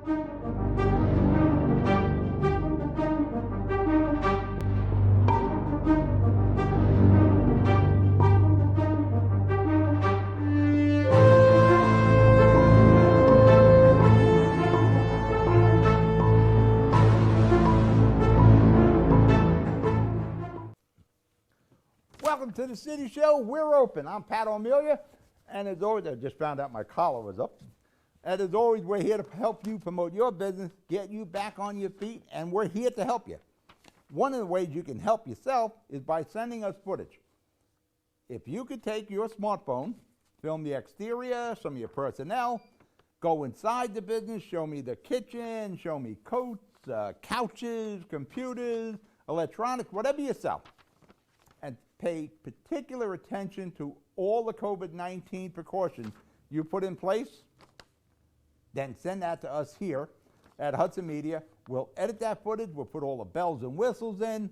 Welcome to the City Show. We're open. I'm Pat O'Melia, and as always, I just found out my collar was up. And as always, we're here to help you promote your business, get you back on your feet, and we're here to help you. One of the ways you can help yourself is by sending us footage. If you could take your smartphone, film the exterior, some of your personnel, go inside the business, show me the kitchen, show me coats, couches, computers, electronics, whatever you sell, and pay particular attention to all the COVID-19 precautions you put in place, then send that to us here at Hudson Media. We'll edit that footage, we'll put all the bells and whistles in,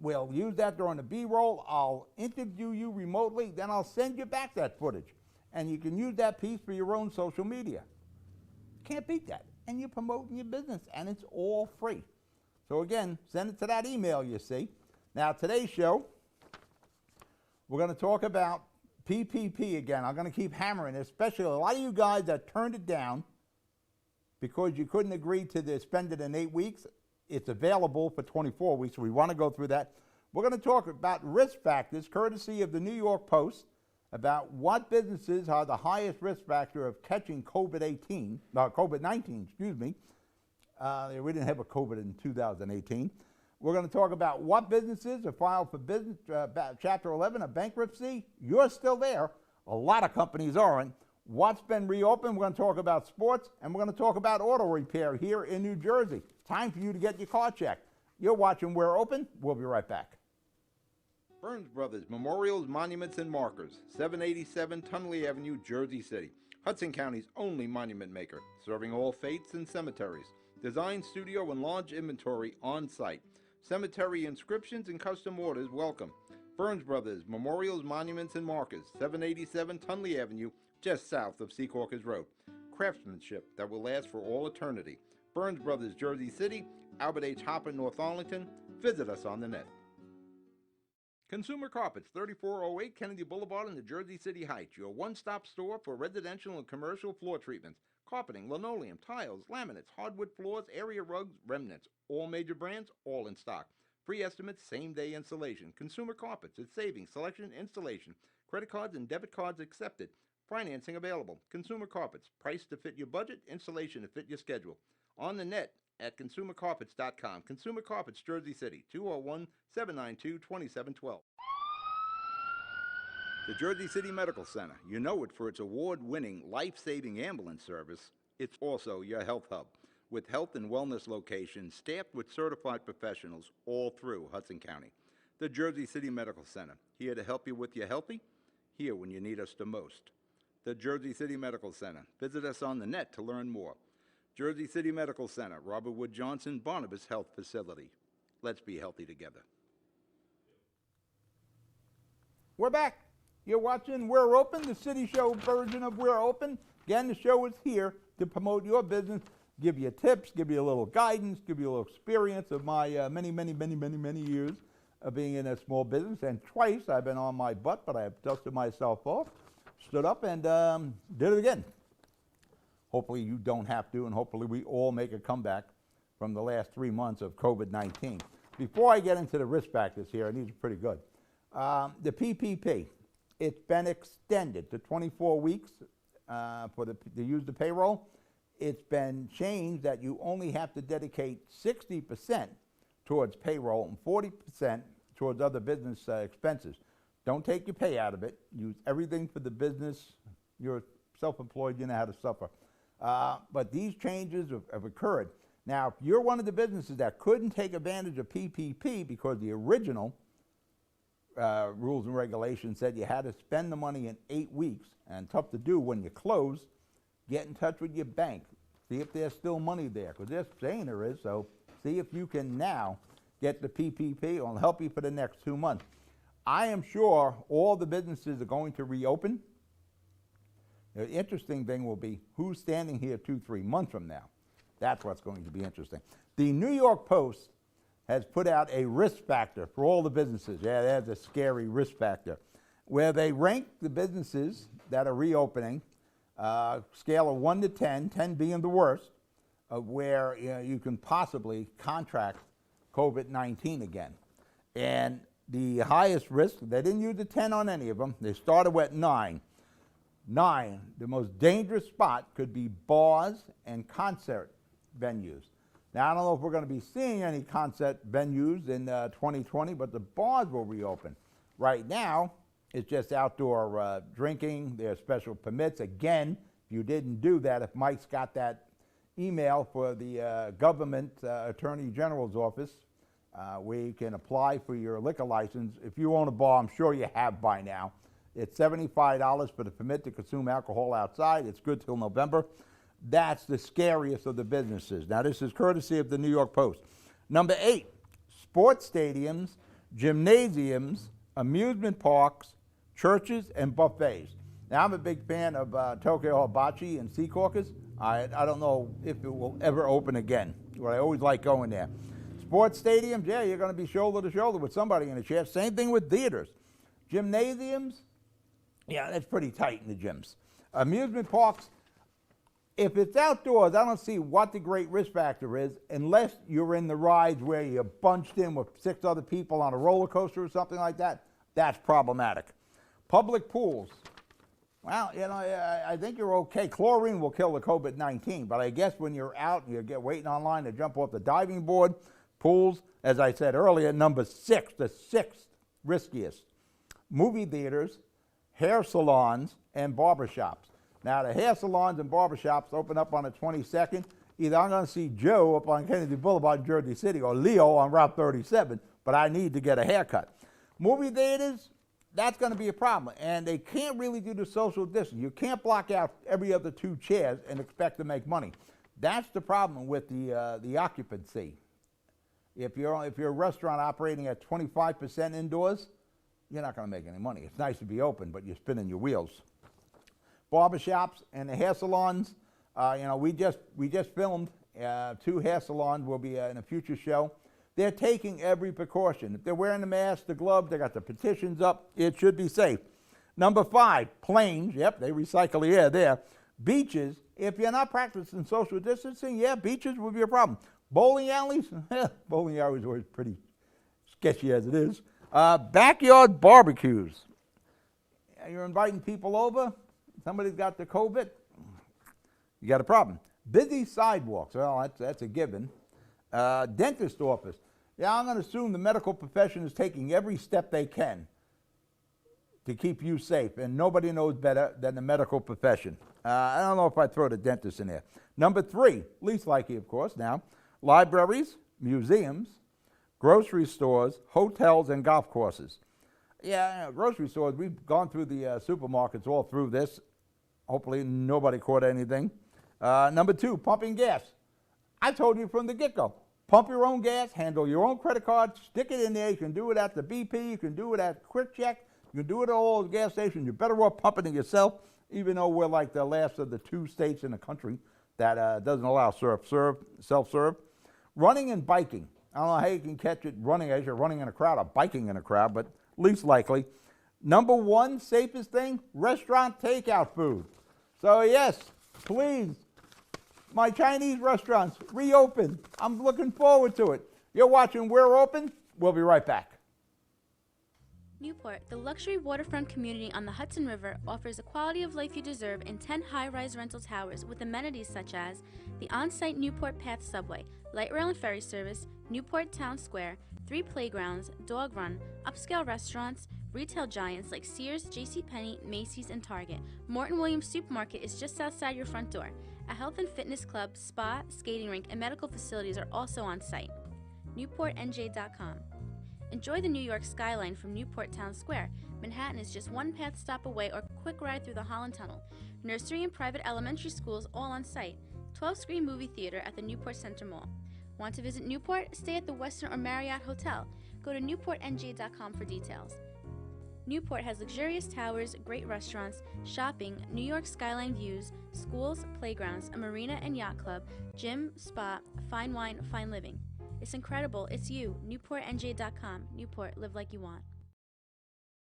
we'll use that during the B-roll, I'll interview you remotely, then I'll send you back that footage. And you can use that piece for your own social media. Can't beat that. And you're promoting your business, and it's all free. So again, send it to that email you see. Now today's show, we're going to talk about PPP again. I'm going to keep hammering it, especially a lot of you guys that turned it down because you couldn't agree to spend it in 8 weeks. It's available for 24 weeks, so we want to go through that. We're going to talk about risk factors, courtesy of the New York Post, about what businesses are the highest risk factor of catching COVID-19, excuse me. We didn't have a COVID in 2018. We're going to talk about what businesses are filed for business, Chapter 11 of bankruptcy. You're still there. A lot of companies aren't. What's been reopened? We're going to talk about sports, and we're going to talk about auto repair here in New Jersey. Time for you to get your car checked. You're watching We're Open. We'll be right back. Burns Brothers Memorials, Monuments, and Markers, 787 Tunley Avenue, Jersey City. Hudson County's only monument maker, serving all faiths and cemeteries. Design, studio, and large inventory on site. Cemetery inscriptions and custom orders welcome. Burns Brothers Memorials, Monuments, and Markers, 787 Tunley Avenue, just south of Secaucus Road. Craftsmanship that will last for all eternity. Burns Brothers, Jersey City, Albert H. Hopper, North Arlington. Visit us on the net. Consumer Carpets, 3408 Kennedy Boulevard in the Jersey City Heights. Your one-stop store for residential and commercial floor treatments. Carpeting, linoleum, tiles, laminates, hardwood floors, area rugs, remnants. All major brands, all in stock. Free estimates, same-day installation. Consumer Carpets, it's savings, selection, installation. Credit cards and debit cards accepted. Financing available. Consumer Carpets, price to fit your budget, installation to fit your schedule. On the net at consumercarpets.com. Consumer Carpets, Jersey City, 201-792-2712. The Jersey City Medical Center. You know it for its award-winning, life-saving ambulance service. It's also your health hub, with health and wellness locations staffed with certified professionals all through Hudson County. The Jersey City Medical Center, here to help you with your healthy, here when you need us the most. The Jersey City Medical Center. Visit us on the net to learn more. Jersey City Medical Center, Robert Wood Johnson, Barnabas Health Facility. Let's be healthy together. We're back. You're watching We're Open, the City Show version of We're Open. Again, the show is here to promote your business, give you tips, give you a little guidance, give you a little experience of my many years of being in a small business. And twice I've been on my butt, but I have dusted myself off, stood up, and did it again. Hopefully you don't have to, and hopefully we all make a comeback from the last 3 months of COVID-19. Before I get into the risk factors here, and these are pretty good, the PPP, it's been extended to 24 weeks to use the payroll. It's been changed that you only have to dedicate 60% towards payroll and 40% towards other business expenses. Don't take your pay out of it. Use everything for the business. You're self-employed, you know how to suffer. But these changes have occurred. Now, if you're one of the businesses that couldn't take advantage of PPP because the original rules and regulations said you had to spend the money in 8 weeks, and tough to do when you close, get in touch with your bank. See if there's still money there, because they're saying there is, so see if you can now get the PPP. It'll help you for the next 2 months. I am sure all the businesses are going to reopen. The interesting thing will be who's standing here 2-3 months from now. That's what's going to be interesting. The New York Post has put out a risk factor for all the businesses. Yeah, that's a scary risk factor, where they rank the businesses that are reopening, scale of 1 to 10, 10 being the worst, of where you can possibly contract COVID-19 again. And the highest risk, they didn't use the 10 on any of them. They started with 9. 9, the most dangerous spot could be bars and concert venues. Now, I don't know if we're going to be seeing any concert venues in 2020, but the bars will reopen. Right now, it's just outdoor drinking. There are special permits. Again, if you didn't do that, if Mike's got that email for the government attorney general's office, where you can apply for your liquor license. If you own a bar, I'm sure you have by now. It's $75 for the permit to consume alcohol outside. It's good till November. That's the scariest of the businesses. Now, this is courtesy of the New York Post. Number 8, sports stadiums, gymnasiums, amusement parks, churches, and buffets. Now, I'm a big fan of Tokyo Hibachi and Sea Caucus. I don't know if it will ever open again, but I always like going there. Sports stadiums, yeah, you're going to be shoulder to shoulder with somebody in a chair. Same thing with theaters. Gymnasiums, yeah, that's pretty tight in the gyms. Amusement parks, if it's outdoors, I don't see what the great risk factor is unless you're in the rides where you're bunched in with 6 other people on a roller coaster or something like that. That's problematic. Public pools, well, I think you're okay. Chlorine will kill the COVID-19, but I guess when you're out and you're waiting online to jump off the diving board, pools, as I said earlier, number 6, the 6th riskiest. Movie theaters, hair salons, and barbershops. Now, the hair salons and barbershops open up on the 22nd. Either I'm going to see Joe up on Kennedy Boulevard in Jersey City or Leo on Route 37, but I need to get a haircut. Movie theaters, that's going to be a problem. And they can't really do the social distance. You can't block out every other 2 chairs and expect to make money. That's the problem with the occupancy. If you're a restaurant operating at 25% indoors, you're not going to make any money. It's nice to be open, but you're spinning your wheels. Barbershops and the hair salons, we just filmed 2 hair salons. Will be in a future show. They're taking every precaution. If they're wearing the mask, the gloves, they got the petitions up, it should be safe. Number 5, planes. Yep, they recycle the air there. Beaches, if you're not practicing social distancing, yeah, beaches will be a problem. Bowling alleys, bowling alleys are always pretty sketchy as it is. Backyard barbecues. You're inviting people over, somebody's got the COVID, you got a problem. Busy sidewalks, well, that's a given. Dentist office. Yeah, I'm going to assume the medical profession is taking every step they can to keep you safe, and nobody knows better than the medical profession. I don't know if I'd throw the dentist in there. Number 3, least likely, of course, now, libraries, museums, grocery stores, hotels, and golf courses. Yeah, grocery stores, we've gone through the supermarkets all through this. Hopefully nobody caught anything. Number 2, pumping gas. I told you from the get-go, pump your own gas, handle your own credit card, stick it in there. You can do it at the BP, you can do it at Quick Check, you can do it at all those gas stations. You're better off pumping it yourself, even though we're like the last of the 2 states in the country that doesn't allow self-serve. Running and biking. I don't know how you can catch it running as you're running in a crowd or biking in a crowd, but least likely. Number 1, safest thing, restaurant takeout food. So yes, please, my Chinese restaurants, reopen. I'm looking forward to it. You're watching We're Open. We'll be right back. Newport, the luxury waterfront community on the Hudson River, offers the quality of life you deserve in 10 high-rise rental towers with amenities such as the on-site Newport Path subway, light rail and ferry service, Newport Town Square, 3 playgrounds, dog run, upscale restaurants, retail giants like Sears, JCPenney, Macy's, and Target. Morton Williams Supermarket is just outside your front door. A health and fitness club, spa, skating rink, and medical facilities are also on site. NewportNJ.com. Enjoy the New York skyline from Newport Town Square. Manhattan is just 1 path stop away or quick ride through the Holland Tunnel. Nursery and private elementary schools all on site. 12-screen movie theater at the Newport Center Mall. Want to visit Newport? Stay at the Westin or Marriott Hotel. Go to NewportNJ.com for details. Newport has luxurious towers, great restaurants, shopping, New York skyline views, schools, playgrounds, a marina and yacht club, gym, spa, fine wine, fine living. It's incredible. It's you. NewportNJ.com. Newport, live like you want.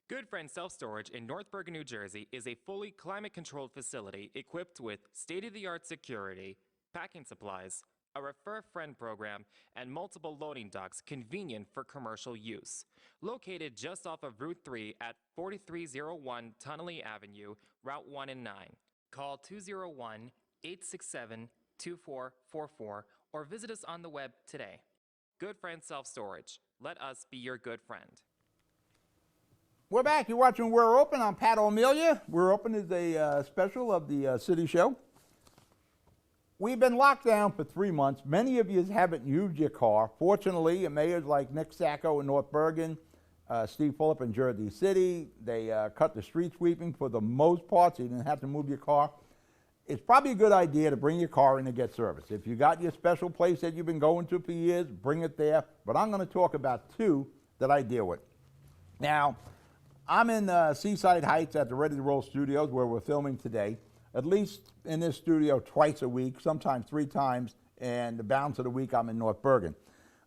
Good Friend Self Storage in North Bergen, New Jersey is a fully climate-controlled facility equipped with state-of-the-art security, packing supplies, a Refer Friend program, and multiple loading docks convenient for commercial use. Located just off of Route 3 at 4301 Tunnelly Avenue, Route 1 and 9. Call 201-867-2444 or visit us on the web today. Good Friend Self Storage. Let us be your good friend. We're back. You're watching We're Open. I'm Pat O'Melia. We're Open is a special of the City Show. We've been locked down for 3 months. Many of you haven't used your car. Fortunately, mayors like Nick Sacco in North Bergen, Steve Fulop in Jersey City, they cut the street sweeping for the most part, so you didn't have to move your car. It's probably a good idea to bring your car in to get service. If you got your special place that you've been going to for years, bring it there. But I'm going to talk about two that I deal with. Now, I'm in Seaside Heights at the Ready to Roll Studios where we're filming today. At least in this studio twice a week, sometimes 3 times, and the balance of the week I'm in North Bergen.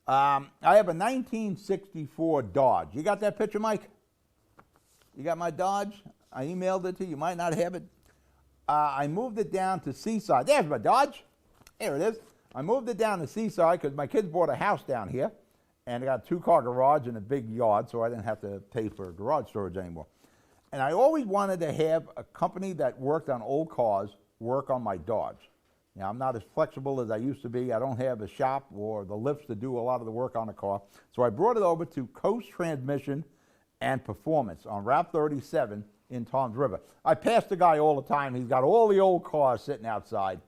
I have a 1964 Dodge. You got that picture, Mike? You got my Dodge? I emailed it to you. You might not have it. I moved it down to Seaside. There's my Dodge. There it is. I moved it down to Seaside because my kids bought a house down here, and I got a 2-car garage and a big yard, so I didn't have to pay for garage storage anymore. And I always wanted to have a company that worked on old cars work on my Dodge. Now, I'm not as flexible as I used to be. I don't have a shop or the lifts to do a lot of the work on the car. So I brought it over to Coast Transmission and Performance on Route 37 in Toms River. I pass the guy all the time. He's got all the old cars sitting outside,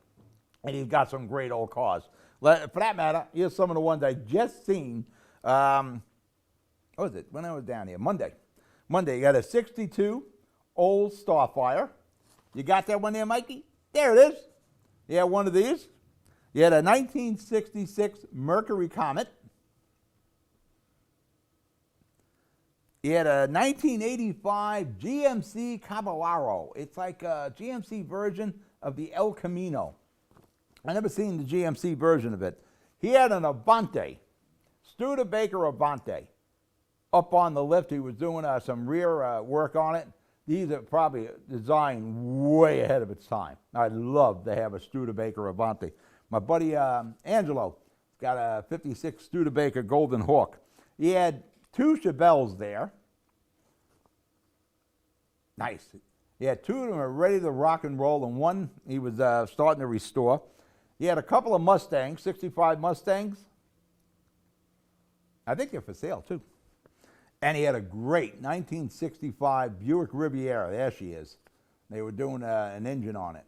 and he's got some great old cars. For that matter, here's some of the ones I just seen. What was it? When I was down here? Monday, you got a 62 old Starfire. You got that one there, Mikey? There it is. You had one of these. You had a 1966 Mercury Comet. You had a 1985 GMC Caballero. It's like a GMC version of the El Camino. I never seen the GMC version of it. He had an Avante, Studebaker Avante. Up on the lift, he was doing some rear work on it. These are probably designed way ahead of its time. I'd love to have a Studebaker Avante. My buddy Angelo got a 56 Studebaker Golden Hawk. He had 2 Chevelles there. Nice. He had 2 of them ready to rock and roll, and one he was starting to restore. He had a couple of Mustangs, 65 Mustangs. I think they're for sale, too. And he had a great 1965 Buick Riviera. There she is. They were doing an engine on it.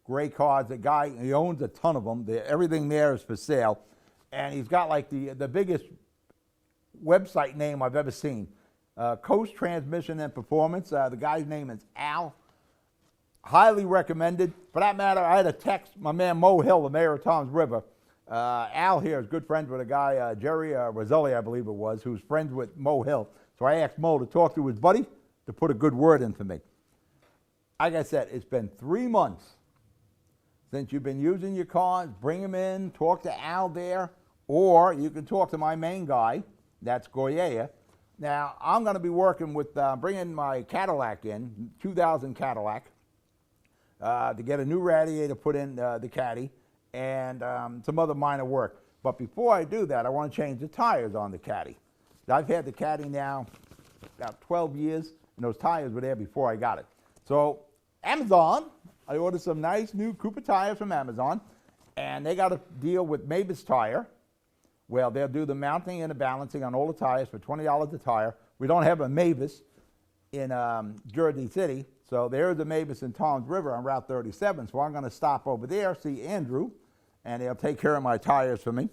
Great cars. The guy, he owns a ton of them. Everything there is for sale. And he's got like the biggest website name I've ever seen. Coast Transmission and Performance. The guy's name is Al. Highly recommended. For that matter, I had a text my man Mo Hill, the mayor of Toms River. Al here is good friends with a guy, Jerry Roselli, I believe it was, who's friends with Mo Hill. So I asked Mo to talk to his buddy to put a good word in for me. Like I said, it's been 3 months since you've been using your cars. Bring them in, talk to Al there, or you can talk to my main guy, that's Goyea. Now, I'm going to be working with bringing my Cadillac in, 2000 Cadillac, to get a new radiator put in the Caddy, and some other minor work. But before I do that, I want to change the tires on the Caddy. I've had the Caddy now about 12 years, and those tires were there before I got it. So Amazon, I ordered some nice new Cooper tires from Amazon, and they got a deal with Mavis Tire. Well, they'll do the mounting and the balancing on all the tires for $20 a tire. We don't have a Mavis in Jersey City, so there's a Mavis in Toms River on Route 37, so I'm going to stop over there, see Andrew, and they'll take care of my tires for me.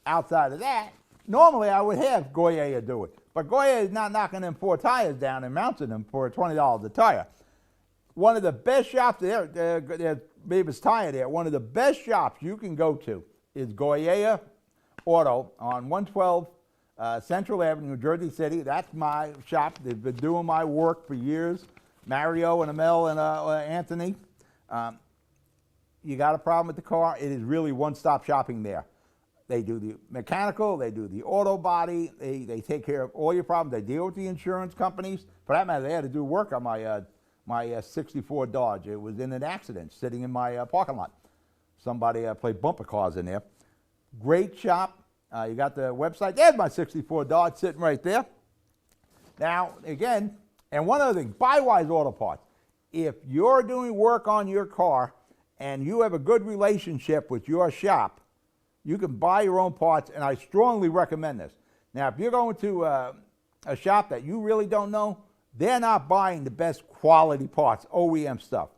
Outside of that, normally I would have Goyea do it, but Goyea is not knocking them 4 tires down and mounting them for $20 a tire. One of the best shops there, there's Mavis Tire there, one of the best shops you can go to is Goyea Auto on 112 Central Avenue, Jersey City. That's my shop. They've been doing my work for years. Mario and Amel and Anthony. You got a problem with the car, it is really one-stop shopping there. They do the mechanical, they do the auto body, they take care of all your problems. They deal with the insurance companies. For that matter, they had to do work on my 64 Dodge. It was in an accident sitting in my parking lot. Somebody played bumper cars in there. Great shop. You got the website. There's my 64 Dodge sitting right there. Now, again, and one other thing, Buywise Auto Parts. If you're doing work on your car and you have a good relationship with your shop, you can buy your own parts, and I strongly recommend this. Now, if you're going to a shop that you really don't know, they're not buying the best quality parts, OEM stuff.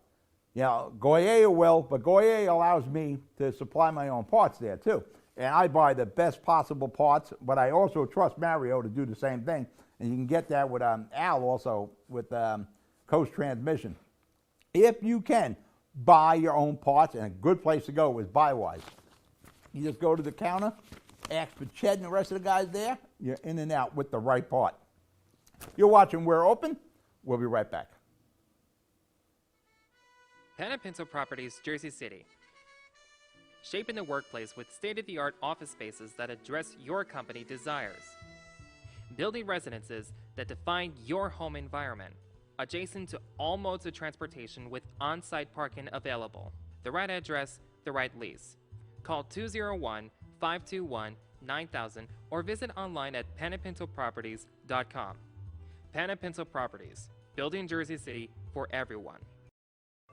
You know, Goyer will, but Goyer allows me to supply my own parts there too. And I buy the best possible parts, but I also trust Mario to do the same thing. And you can get that with Al also with Coast Transmission. If you can, buy your own parts, and a good place to go is Buywise. You just go to the counter, ask for Ched and the rest of the guys there, you're in and out with the right part. You're watching We're Open. We'll be right back. Pan & Pinto Properties, Jersey City. Shaping the workplace with state-of-the-art office spaces that address your company desires. Building residences that define your home environment. Adjacent to all modes of transportation with on-site parking available. The right address, the right lease. Call 201-521-9000 or visit online at panandpintoproperties.com. Pan & Pinto Properties, building Jersey City for everyone.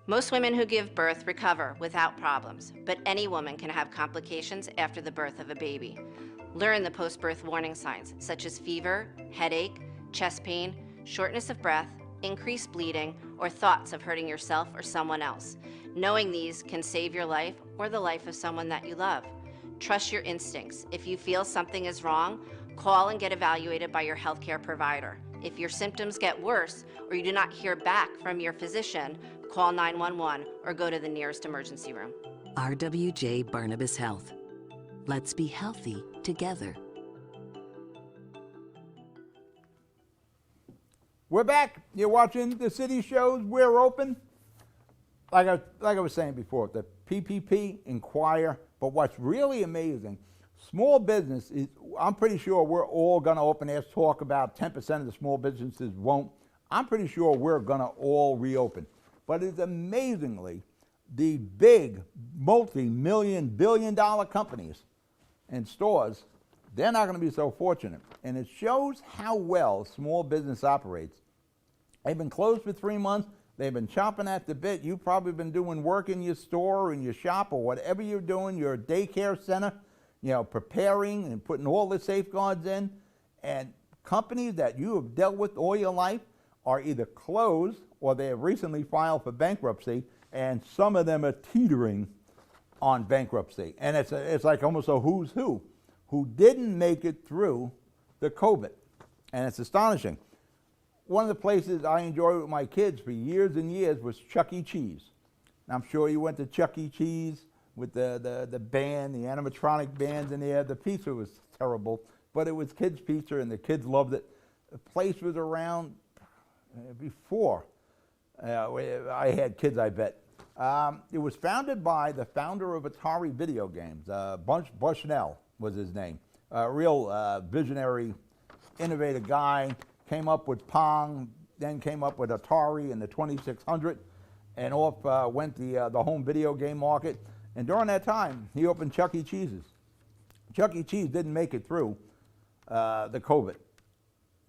Most women who give birth recover without problems, but any woman can have complications after the birth of a baby. Learn the post-birth warning signs such as fever, headache, chest pain, shortness of breath, increased bleeding, or thoughts of hurting yourself or someone else. Knowing these can save your life or the life of someone that you love. Trust your instincts. If you feel something is wrong, call and get evaluated by your healthcare provider. If your symptoms get worse or you do not hear back from your physician, call 911 or go to the nearest emergency room. RWJ Barnabas Health. Let's be healthy together. We're back. You're watching the city shows. We're open. Like I was saying before, the PPP, inquire. But what's really amazing, small business is, I'm pretty sure we're all going to open. There's talk about 10% of the small businesses won't. I'm pretty sure we're going to all reopen. But it's amazingly, the big multi-million, billion-dollar companies and stores, they're not going to be so fortunate. And it shows how well small business operates. They've been closed for 3 months. They've been chomping at the bit. You've probably been doing work in your store or in your shop or whatever you're doing, your daycare center, you know, preparing and putting all the safeguards in. And companies that you have dealt with all your life are either closed or they have recently filed for bankruptcy, and some of them are teetering on bankruptcy. And it's like almost a who's who didn't make it through the COVID. And it's astonishing. One of the places I enjoyed with my kids for years and years was Chuck E. Cheese. And I'm sure you went to Chuck E. Cheese with the band, the animatronic bands in there. The pizza was terrible, but it was kids' pizza and the kids loved it. The place was around before I had kids, I bet. It was founded by the founder of Atari video games. Bushnell was his name. A real visionary, innovative guy. Came up with Pong, then came up with Atari and the 2600, and off went the home video game market. And during that time, he opened Chuck E. Cheese's. Chuck E. Cheese didn't make it through the COVID.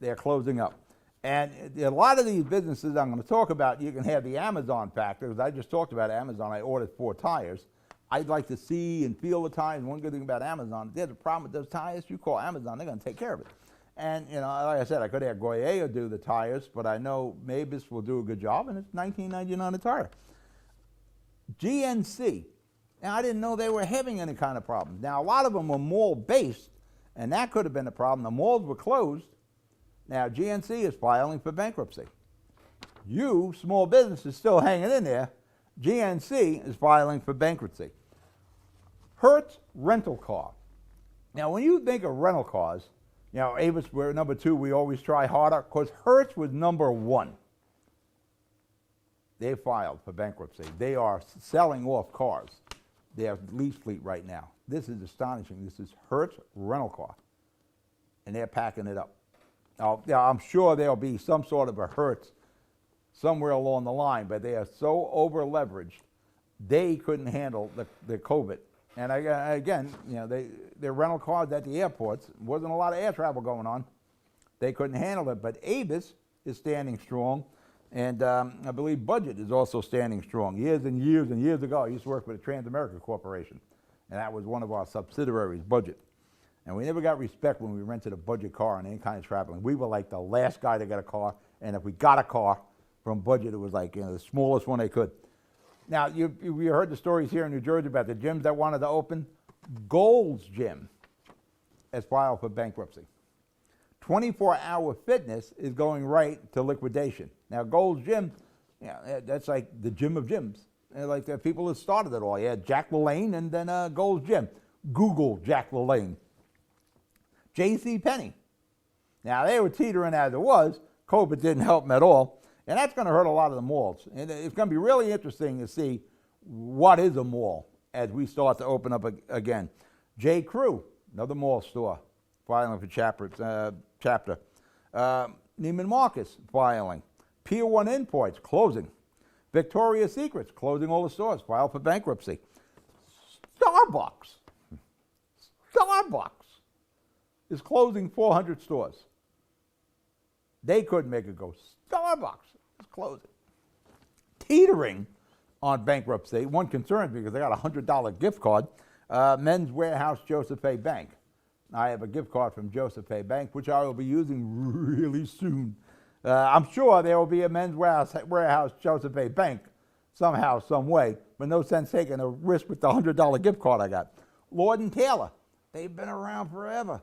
They're closing up. And a lot of these businesses I'm going to talk about, you can have the Amazon factor, because I just talked about Amazon. I ordered 4 tires. I'd like to see and feel the tires. One good thing about Amazon, if there's a problem with those tires, you call Amazon, they're going to take care of it. And, you know, like I said, I could have Goyer do the tires, but I know Mavis will do a good job, and it's $19.99 a tire. GNC. Now, I didn't know they were having any kind of problems. Now, a lot of them were mall-based, and that could have been a problem. The malls were closed. Now, GNC is filing for bankruptcy. You, small business, is still hanging in there. GNC is filing for bankruptcy. Hertz Rental Car. Now, when you think of rental cars, You know, Avis were number 2. We always try harder because Hertz was number 1. They filed for bankruptcy. They are selling off cars. Their lease fleet right now. This is astonishing. This is Hertz rental car, and they're packing it up. Now, yeah, I'm sure there'll be some sort of a Hertz somewhere along the line, but they are so over leveraged, they couldn't handle the COVID. And again, you know, their rental cars at the airports, wasn't a lot of air travel going on. They couldn't handle it, but Avis is standing strong, and I believe Budget is also standing strong. Years and years and years ago, I used to work with the Transamerica Corporation, and that was one of our subsidiaries, Budget. And we never got respect when we rented a Budget car on any kind of traveling. We were like the last guy to get a car, and if we got a car from Budget, it was like, you know, the smallest one they could. Now, you heard the stories here in New Jersey about the gyms that wanted to open. Gold's Gym has filed for bankruptcy. 24-Hour Fitness is going right to liquidation. Now, Gold's Gym, yeah, that's like the gym of gyms. And like the people that started it all. You had Jack LaLanne and then Gold's Gym. Google Jack LaLanne. JCPenney. Now, they were teetering as it was. COVID didn't help them at all. And that's going to hurt a lot of the malls. And it's going to be really interesting to see what is a mall as we start to open up again. J. Crew, another mall store, filing for chapter. Neiman Marcus filing. Pier 1 Imports closing. Victoria's Secrets closing all the stores, filed for bankruptcy. Starbucks is closing 400 stores. They couldn't make it go. Starbucks is closing. Teetering on bankruptcy. One concern because they got a $100 gift card. Men's Warehouse Joseph A. Bank. I have a gift card from Joseph A. Bank, which I will be using really soon. I'm sure there will be a Men's Warehouse Joseph A. Bank somehow, some way, but no sense taking a risk with the $100 gift card I got. Lord & Taylor, they've been around forever.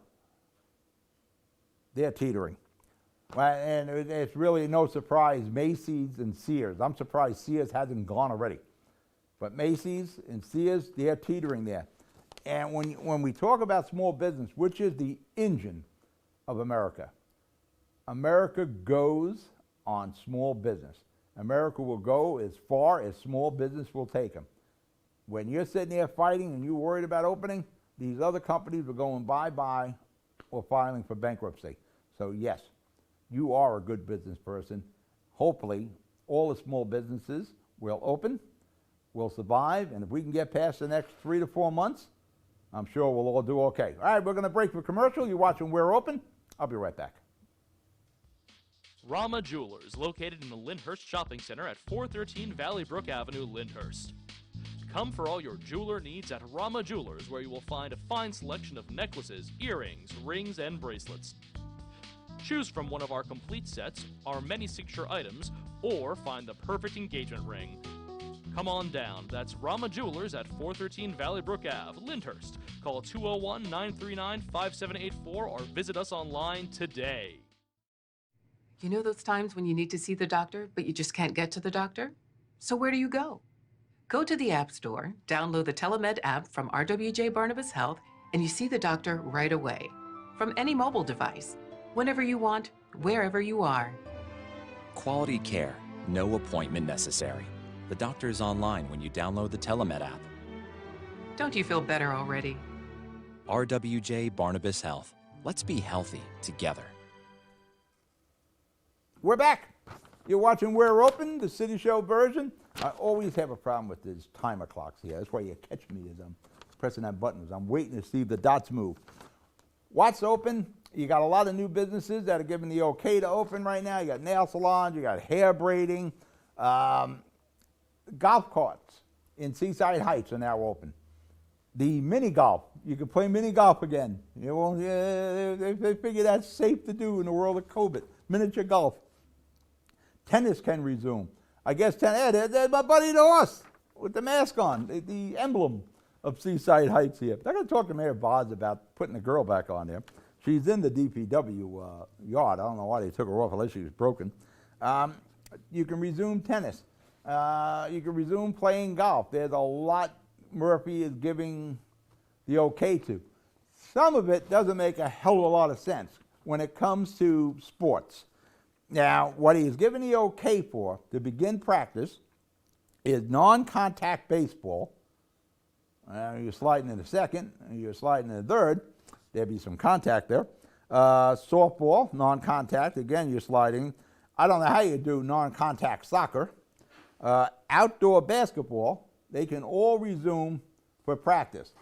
They're teetering. And it's really no surprise, Macy's and Sears. I'm surprised Sears hasn't gone already. But Macy's and Sears, they're teetering there. And when we talk about small business, which is the engine of America, America goes on small business. America will go as far as small business will take them. When you're sitting there fighting and you're worried about opening, these other companies are going bye-bye or filing for bankruptcy. So yes, you are a good business person. Hopefully, all the small businesses will open, will survive, and if we can get past the next 3 to 4 months, I'm sure we'll all do okay. All right, we're going to break for commercial. You're watching We're Open. I'll be right back. Rama Jewelers, located in the Lyndhurst Shopping Center at 413 Valley Brook Avenue, Lyndhurst. Come for all your jeweler needs at Rama Jewelers, where you will find a fine selection of necklaces, earrings, rings, and bracelets. Choose from one of our complete sets, our many signature items, or find the perfect engagement ring. Come on down. That's Rama Jewelers at 413 Valley Brook Ave, Lyndhurst. Call 201-939-5784 or visit us online today. You know those times when you need to see the doctor, but you just can't get to the doctor? So where do you go? Go to the App Store, download the Telemed app from RWJ Barnabas Health, and you see the doctor right away. From any mobile device, whenever you want, wherever you are. Quality care, no appointment necessary. The doctor is online when you download the Telemed app. Don't you feel better already? RWJ Barnabas Health. Let's be healthy together. We're back. You're watching We're Open, the City Show version. I always have a problem with these timer clocks here. That's why you catch me as I'm pressing that button, as I'm waiting to see the dots move. What's open? You got a lot of new businesses that are giving the okay to open right now. You got nail salons, you got hair braiding. Golf carts in Seaside Heights are now open. The mini golf, you can play mini golf again. You know, they figure that's safe to do in the world of COVID. Miniature golf. Tennis can resume. I guess there's my buddy the horse with the mask on, the emblem of Seaside Heights here. I got to talk to Mayor Boz about putting the girl back on there. She's in the DPW yard. I don't know why they took her off unless she was broken. You can resume tennis. You can resume playing golf. There's a lot Murphy is giving the okay to. some of it doesn't make a hell of a lot of sense when it comes to sports. Now, what he has given the okay for to begin practice is non-contact baseball. You're sliding in the second, you're sliding in the third. There'd be some contact there. Softball, non-contact. Again, you're sliding. I don't know how you do non-contact soccer. Outdoor basketball, they can all resume for practice.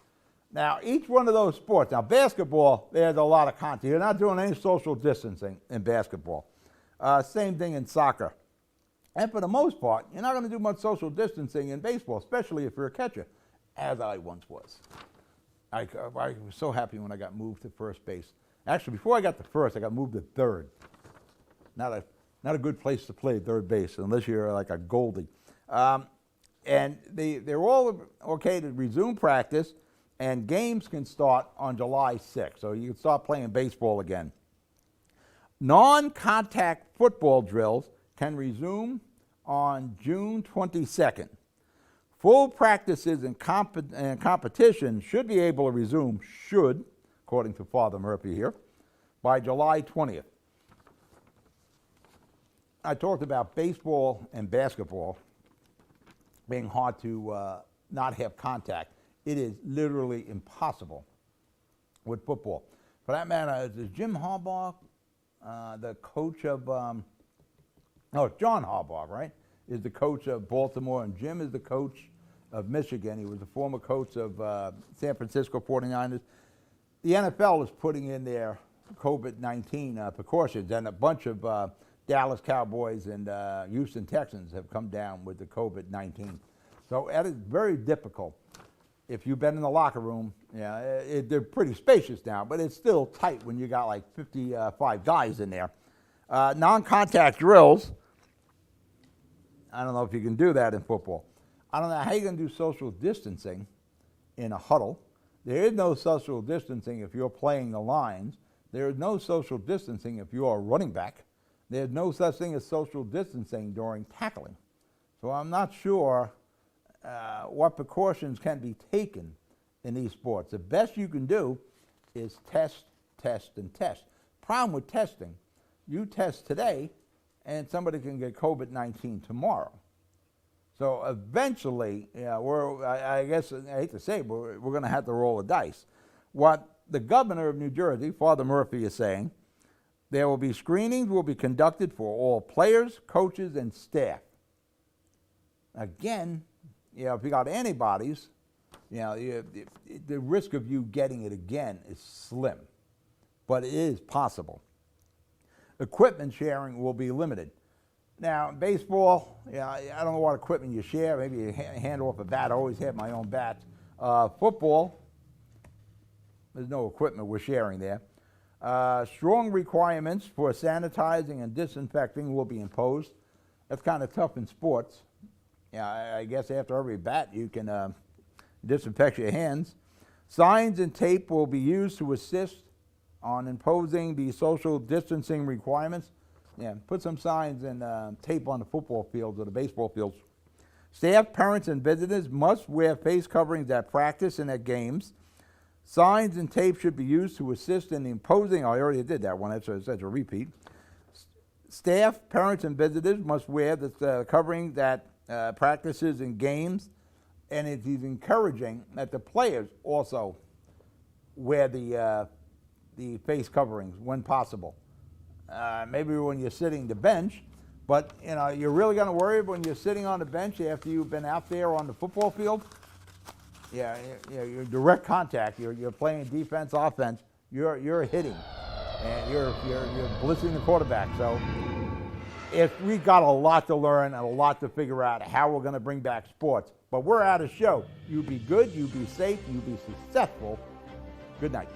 Now, each one of those sports, now basketball, there's a lot of contact. You're not doing any social distancing in basketball. Same thing in soccer. And for the most part, you're not going to do much social distancing in baseball, especially if you're a catcher, as I once was. I was so happy when I got moved to first base. Actually, before I got to first, I got moved to third. Not a good place to play third base unless you're like a Goldie. And they're all okay to resume practice, and games can start on July 6th. So you can start playing baseball again. Non-contact football drills can resume on June 22nd. Full practices and competition should be able to resume, according to Father Murphy here, by July 20th. I talked about baseball and basketball being hard to not have contact. It is literally impossible with football. For that matter, is Jim Harbaugh the coach of, John Harbaugh, right, is the coach of Baltimore, and Jim is the coach of Michigan. He was the former coach of San Francisco 49ers. The NFL is putting in their COVID-19 precautions, and a bunch of Dallas Cowboys and Houston Texans have come down with the COVID-19. So that is very difficult. If you've been in the locker room, they're pretty spacious now, but it's still tight when you got like 55 guys in there. Non-contact drills, I don't know if you can do that in football. I don't know how you're going to do social distancing in a huddle. There is no social distancing if you're playing the lines. There is no social distancing if you're a running back. There's no such thing as social distancing during tackling. So I'm not sure what precautions can be taken in these sports. The best you can do is test, and test. Problem with testing, you test today and somebody can get COVID-19 tomorrow. So eventually, I guess, I hate to say it, but we're going to have to roll the dice. What the governor of New Jersey, Father Murphy, is saying, there will be screenings will be conducted for all players, coaches, and staff. Again, if you got antibodies, the risk of you getting it again is slim, but it is possible. Equipment sharing will be limited. Now, baseball, I don't know what equipment you share. Maybe you hand off a bat. I always have my own bat. Football, there's no equipment we're sharing there. Strong requirements for sanitizing and disinfecting will be imposed. That's kind of tough in sports. I guess after every bat you can disinfect your hands. Signs and tape will be used to assist on imposing the social distancing requirements. Put some signs and tape on the football fields or the baseball fields. Staff, parents, and visitors must wear face coverings at practice and at games. Signs and tape should be used to assist in imposing, I already did that one, that's a repeat. Staff, parents, and visitors must wear the covering that practices and games, and it is encouraging that the players also wear the face coverings when possible. Maybe when you're sitting the bench, but you're really going to worry when you're sitting on the bench after you've been out there on the football field. You're direct contact. You're playing defense, offense. You're hitting, and you're blitzing the quarterback. So we've got a lot to learn and a lot to figure out how we're going to bring back sports. But we're out of show. You be good. You be safe. You be successful. Good night.